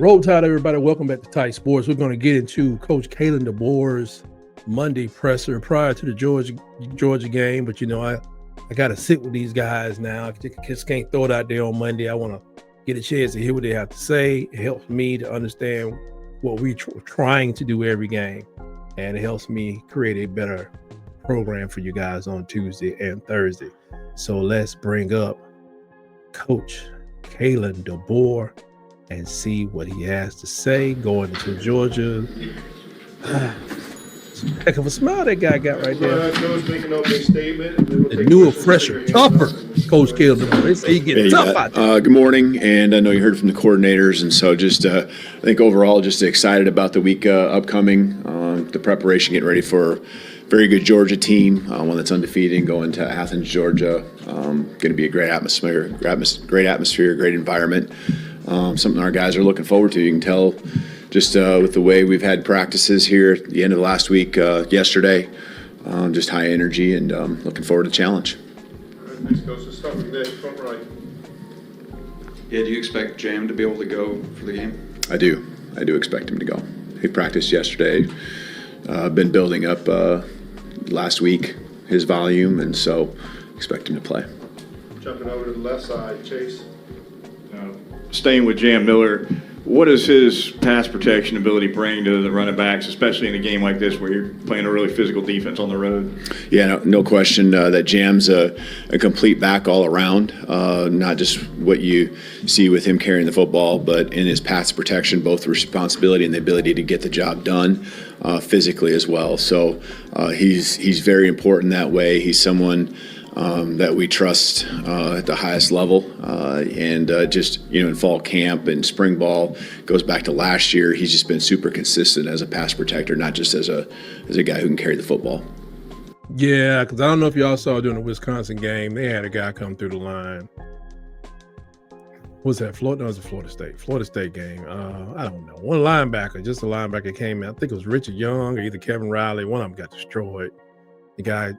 Roll Tide, everybody. Welcome back to Tight Sports. We're going to get into Coach Deboer's Monday presser prior to the Georgia game. But, I got to sit with these guys now. I just can't throw it out there on Monday. I want to get a chance to hear what they have to say. It helps me to understand what we're trying to do every game. And it helps me create a better program for you guys on Tuesday and Thursday. So let's bring up Coach Deboer and see what he has to say going into Georgia. Heck of a smile that guy got right there. The newer, fresher, tougher Coach Deboer. They say he getting tough out there. Good morning, and I know you heard from the coordinators, and so just I think overall just excited about the week upcoming, the preparation, getting ready for a very good Georgia team, one that's undefeated, going to Athens, Georgia. Going to be a great atmosphere, great environment. Something our guys are looking forward to. You can tell just with the way we've had practices here at the end of last week, yesterday, just high energy and looking forward to the challenge. All right, thanks, Coach. Let's start with Nick, front right. Yeah, do you expect Jam to be able to go for the game? I do expect him to go. He practiced yesterday, been building up last week his volume, and so expect him to play. Jumping over to the left side, Chase. Staying with Jam Miller, what does his pass protection ability bring to the running backs, especially in a game like this where you're playing a really physical defense on the road? Yeah, no question that Jam's a complete back all around, not just what you see with him carrying the football, but in his pass protection, both the responsibility and the ability to get the job done physically as well. So he's very important that way. He's someone that we trust at the highest level, and just in fall camp and spring ball, goes back to last year. He's just been super consistent as a pass protector, not just as a guy who can carry the football. Yeah, because I don't know if y'all saw during the Wisconsin game, they had a guy come through the line. Was that Florida? No, it was a Florida State game. I don't know. One linebacker, just a linebacker came in. I think it was Richard Young or either Kevin Riley. One of them got destroyed. The guy,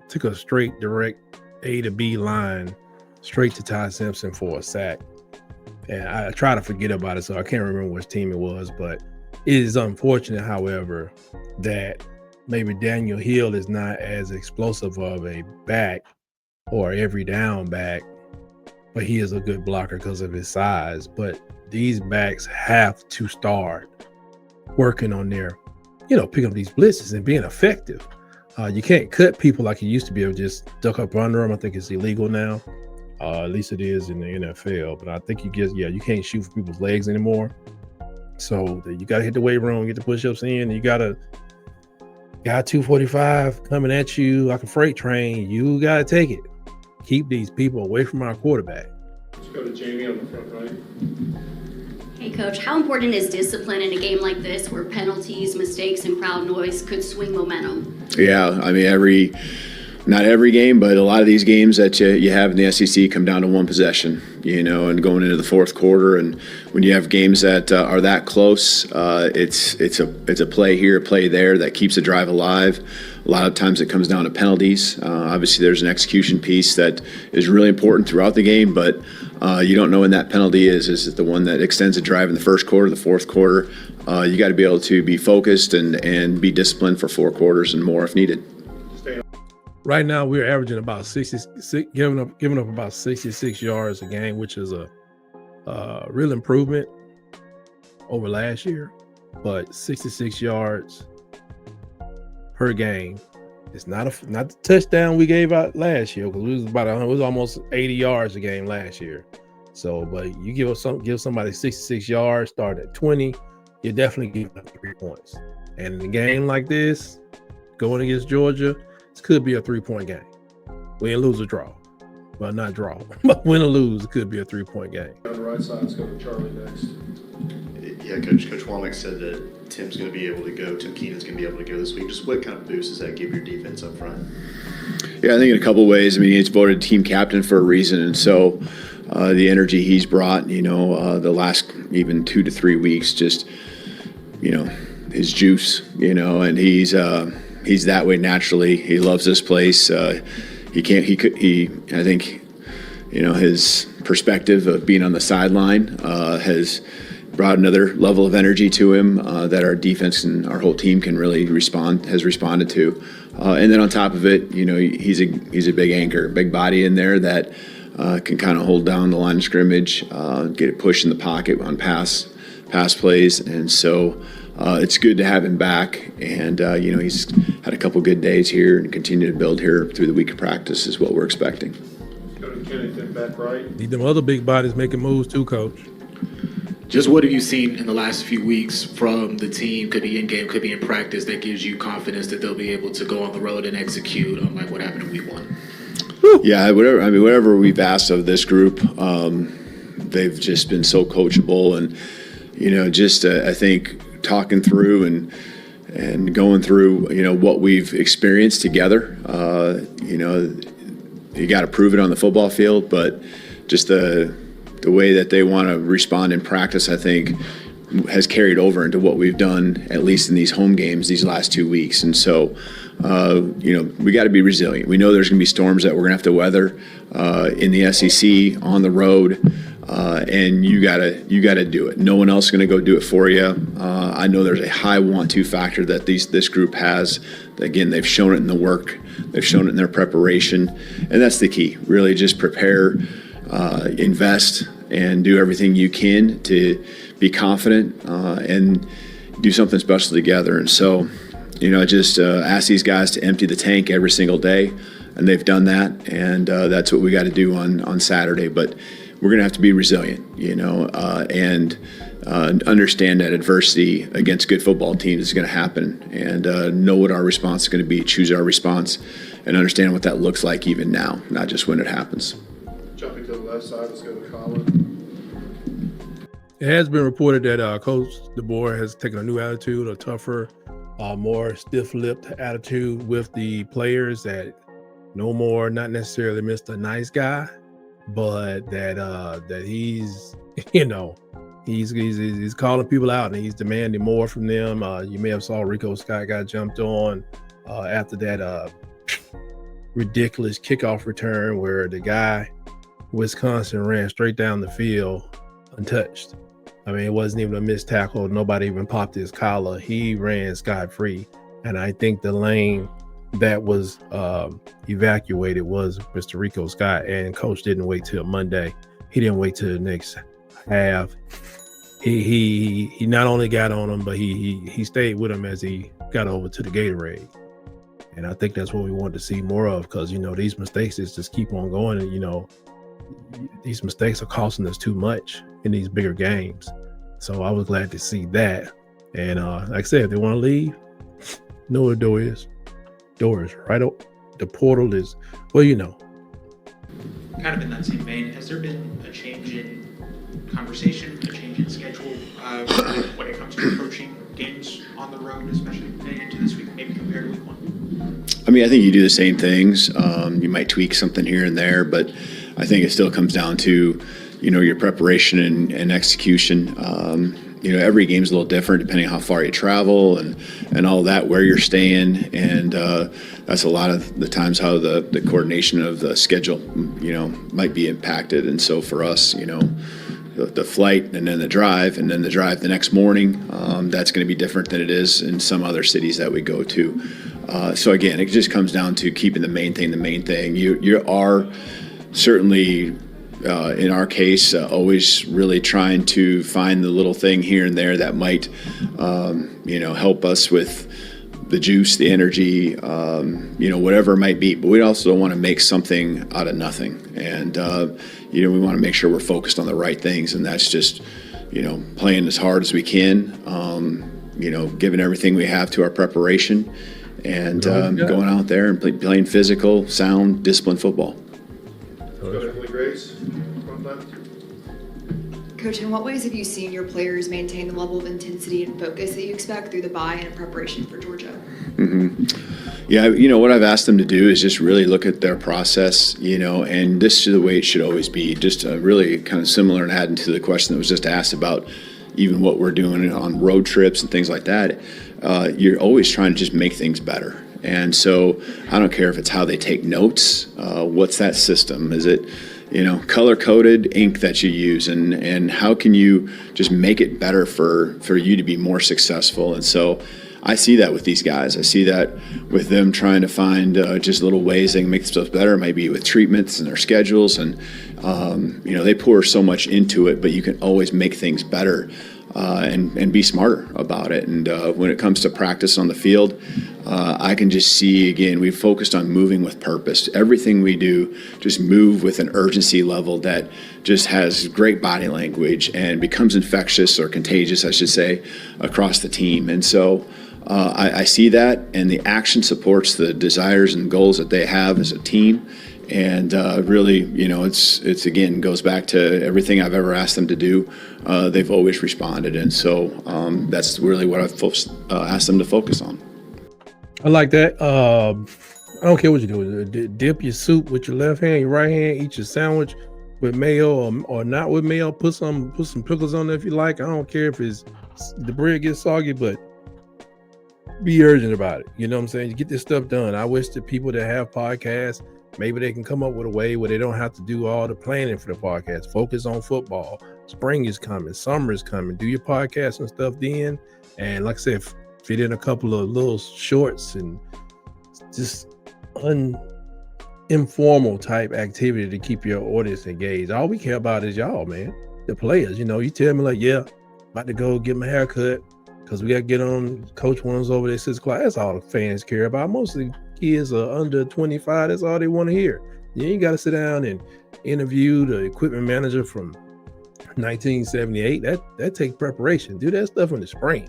took a straight, direct A to B line straight to Ty Simpson for a sack. And I try to forget about it, so I can't remember which team it was. But it is unfortunate, however, that maybe Daniel Hill is not as explosive of a back or every down back, but he is a good blocker because of his size. But these backs have to start working on their, picking up these blitzes and being effective. You can't cut people like you used to be able to just duck up under them. I think it's illegal now. At least it is in the NFL. But I think you can't shoot for people's legs anymore. So you got to hit the weight room, get the push-ups in. You got 245 coming at you like a freight train. You got to take it. Keep these people away from our quarterback. Let's go to Jamie on the front right. Hey, Coach, how important is discipline in a game like this where penalties, mistakes, and crowd noise could swing momentum? Yeah, not every game, but a lot of these games that you have in the SEC come down to one possession, and going into the fourth quarter. And when you have games that are that close, it's a play here, a play there that keeps the drive alive. A lot of times it comes down to penalties. Obviously, there's an execution piece that is really important throughout the game, but you don't know when that penalty is. Is it the one that extends the drive in the first quarter, the fourth quarter? You got to be able to be focused and be disciplined for 4 quarters and more if needed. Right now, we're averaging about 66, giving up about 66 yards a game, which is a real improvement over last year. But 66 yards per game. It's not the touchdown we gave out last year, because it was almost 80 yards a game last year. So, but you give somebody 66 yards, start at 20, you're definitely giving up 3 points. And in a game like this, going against Georgia, this could be a 3-point game. Win, lose, or draw. Well, not draw, but win or lose, it could be a 3-point game. On the right side, let's go to Charlie next. Yeah, Coach Womack said that Tim Keenan's going to be able to go this week. Just what kind of boost does that give your defense up front? Yeah, I think in a couple of ways. He's voted team captain for a reason, and so the energy he's brought, the last even 2 to 3 weeks, just, his juice, and he's that way naturally. He loves this place. I think his perspective of being on the sideline has brought another level of energy to him that our defense and our whole team can really responded to. And then on top of it, he's a big anchor, big body in there that can kind of hold down the line of scrimmage, get it pushed in the pocket on pass plays, and so it's good to have him back. And he's had a couple good days here and continue to build here through the week of practice is what we're expecting. Go to Kennington back right. Need them other big bodies making moves too, Coach. Just what have you seen in the last few weeks from the team? Could be in game, could be in practice, that gives you confidence that they'll be able to go on the road and execute on like what happened in week 1? Yeah, whatever we've asked of this group, they've just been so coachable, and I think talking through and going through what we've experienced together. You got to prove it on the football field, but just the way that they want to respond in practice, I think, has carried over into what we've done, at least in these home games these last 2 weeks. And so, we got to be resilient. We know there's going to be storms that we're going to have to weather in the SEC, on the road, and you got to do it. No one else is going to go do it for you. I know there's a high want-to factor that this group has. Again, they've shown it in the work. They've shown it in their preparation, and that's the key. Really just prepare, invest, and do everything you can to be confident and do something special together. And so, I just ask these guys to empty the tank every single day, and they've done that, and that's what we got to do on Saturday. But we're going to have to be resilient, and understand that adversity against good football teams is going to happen, and know what our response is going to be, choose our response, and understand what that looks like even now, not just when it happens. Jumping to the left side, let's go to Colin. It has been reported that Coach Deboer has taken a new attitude, a tougher, more stiff-lipped attitude with the players, that no more, not necessarily Mr. Nice Guy, but that he's, he's calling people out and he's demanding more from them. You may have saw Rico Scott got jumped on after that ridiculous kickoff return where the guy, Wisconsin, ran straight down the field untouched. I mean, it wasn't even a missed tackle. Nobody even popped his collar. He ran scot-free. And I think the lane that was evacuated was Mr. Rico Scott. And Coach didn't wait till Monday. He didn't wait till the next half. He not only got on him, but he stayed with him as he got over to the Gatorade. And I think that's what we want to see more of, because, these mistakes just keep on going. And, these mistakes are costing us too much in these bigger games. So I was glad to see that. And like I said, if they want to leave, know where the door is. Door is right up. The portal is, Kind of in that same vein, has there been a change in conversation, a change in schedule when it comes to approaching games on the road, especially heading into this week, maybe compared to week 1? I think you do the same things. You might tweak something here and there, but I think it still comes down to, your preparation and execution. Every game's a little different depending on how far you travel and all that, where you're staying. And that's a lot of the times how the coordination of the schedule, might be impacted. And so for us, the flight and then the drive the next morning, that's going to be different than it is in some other cities that we go to. So again, it just comes down to keeping the main thing. You are certainly, in our case, always really trying to find the little thing here and there that might, help us with the juice, the energy, whatever it might be. But we also don't want to make something out of nothing. And, we want to make sure we're focused on the right things. And that's just, playing as hard as we can, giving everything we have to our preparation, and going out there and playing physical, sound, disciplined football. Let's go to Emily Grace, front left. Coach, in what ways have you seen your players maintain the level of intensity and focus that you expect through the bye and preparation for Georgia? Mm-hmm. Yeah, what I've asked them to do is just really look at their process, and this is the way it should always be. Just really kind of similar and adding to the question that was just asked about even what we're doing on road trips and things like that. You're always trying to just make things better. And so I don't care if it's how they take notes. What's that system? Is it, color-coded ink that you use, and how can you just make it better for you to be more successful. And so I see that with these guys. I see that with them trying to find just little ways they can make stuff better, maybe with treatments and their schedules. And, they pour so much into it, but you can always make things better and be smarter about it. And when it comes to practice on the field, I can just see, again, we've focused on moving with purpose. Everything we do, just move with an urgency level that just has great body language and becomes infectious or contagious, I should say, across the team. And so I see that, and the action supports the desires and goals that they have as a team. And really, it's again, goes back to everything I've ever asked them to do. They've always responded. And so that's really what I've asked them to focus on. I like that. I don't care what you do. Dip your soup with your left hand, your right hand, eat your sandwich with mayo or not with mayo. Put some pickles on there if you like. I don't care if the bread gets soggy, but be urgent about it. You know what I'm saying? You get this stuff done. I wish the people that have podcasts, maybe they can come up with a way where they don't have to do all the planning for the podcast. Focus on football. Spring is coming. Summer is coming. Do your podcast and stuff then. And like I said, fit in a couple of little shorts and just informal type activity to keep your audience engaged. All we care about is y'all, man. The players. You tell me like, yeah, about to go get my hair cut because we got to get on Coach One's over there 6 o'clock. That's all the fans care about. Most of the kids are under 25. That's all they want to hear. You ain't got to sit down and interview the equipment manager from 1978. That takes preparation. Do that stuff in the spring.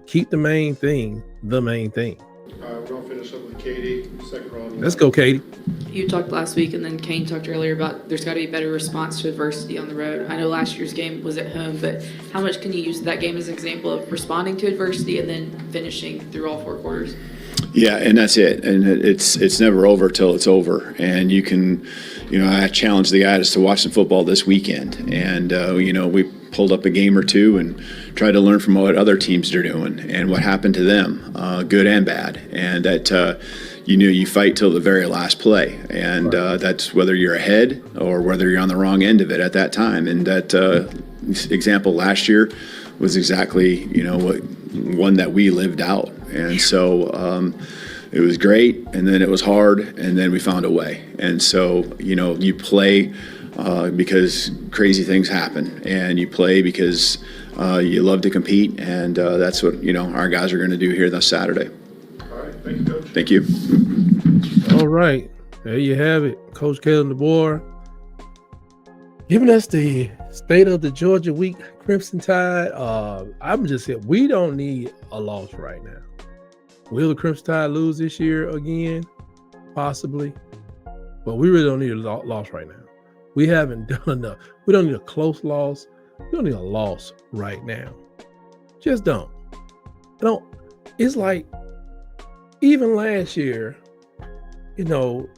Keep the main thing the main thing. We're going to finish up with Katie, second round. Let's go, Katie. You talked last week, and then Kane talked earlier about there's got to be a better response to adversity on the road. I know last year's game was at home, but how much can you use that game as an example of responding to adversity and then finishing through all 4 quarters? Yeah, and that's it. And it's never over till it's over. And you can, I challenged the guys to watch some football this weekend. And, we pulled up a game or two and tried to learn from what other teams are doing and what happened to them, good and bad. And that, you fight till the very last play. And that's whether you're ahead or whether you're on the wrong end of it at that time. And that example last year was exactly, one that we lived out. And so it was great, and then it was hard, and then we found a way. And so, you play because crazy things happen, and you play because you love to compete, and that's what, our guys are going to do here this Saturday. All right, thank you, Coach. Thank you. All right, there you have it. Coach Deboer giving us the state of the Georgia Week Crimson Tide. I'm just saying, we don't need a loss right now. Will the Crimson Tide lose this year again? Possibly. But we really don't need a loss right now. We haven't done enough. We don't need a close loss. We don't need a loss right now. Just don't. It's like, even last year, 4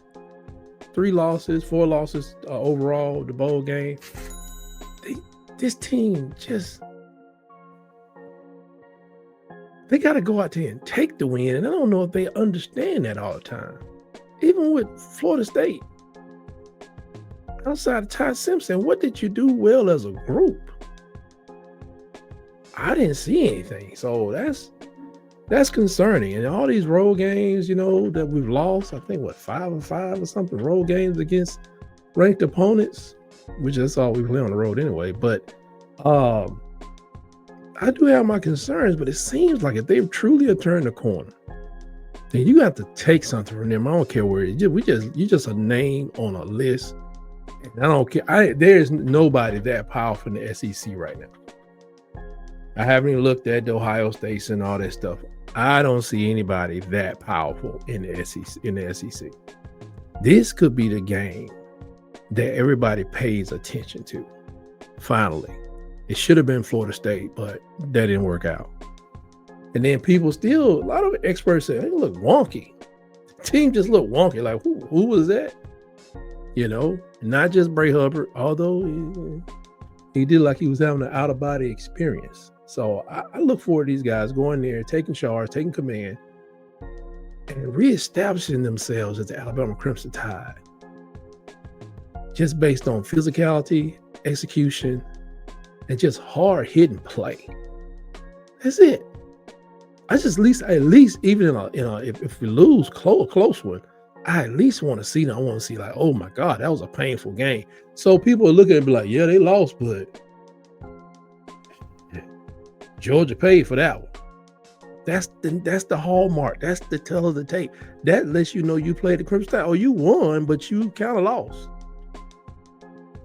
losses overall, the bowl game. This team they got to go out there and take the win. And I don't know if they understand that all the time. Even with Florida State, outside of Ty Simpson, what did you do well as a group? I didn't see anything. So that's concerning. And all these road games, that we've lost, I think 5 of 5 or something, road games against ranked opponents, which that's all we play on the road anyway. But I do have my concerns, but it seems like if they've truly turned the corner, then you have to take something from them. I don't care where you're just a name on a list. And I don't care. There's nobody that powerful in the SEC right now. I haven't even looked at the Ohio States and all that stuff. I don't see anybody that powerful in the SEC. This could be the game that everybody pays attention to. Finally, it should have been Florida State, but that didn't work out. And then a lot of experts say, they look wonky. The team just looked wonky. Like, who was that? Not just Bray Hubbard, although he did like he was having an out-of-body experience. So I look forward to these guys going there, taking charge, taking command, and reestablishing themselves as the Alabama Crimson Tide. just based on physicality, execution, and just hard hitting play. That's it. I just at least even if we lose a close one, I at least want to see that. I want to see like, oh my God, that was a painful game. So people are looking at it and be like, yeah, they lost, but Georgia paid for that one. That's the hallmark. That's the tell of the tape. That lets you know you played the Crimson Tide. Oh, you won, but you kind of lost.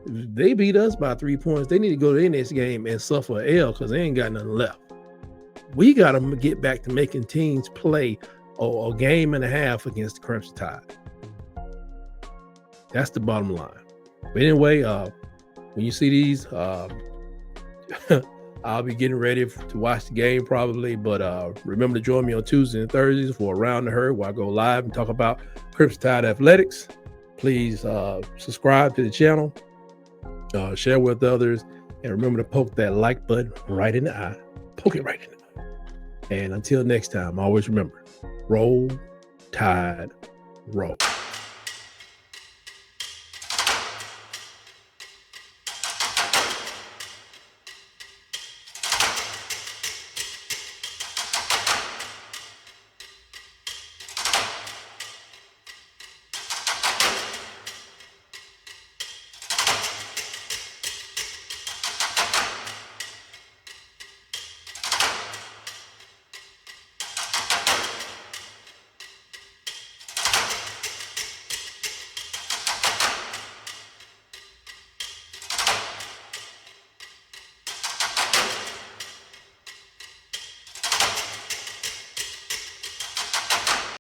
If they beat us by 3 points, they need to go to their next game and suffer an L because they ain't got nothing left. We got to get back to making teams play a game and a half against the Crimson Tide. That's the bottom line. But anyway, when you see these, I'll be getting ready to watch the game probably. But remember to join me on Tuesdays and Thursdays for Around the Herd, where I go live and talk about Crimson Tide athletics. Please subscribe to the channel, share with others, and remember to poke that like button right in the eye. Poke it right in the eye. And until next time, always remember, roll, tide, roll.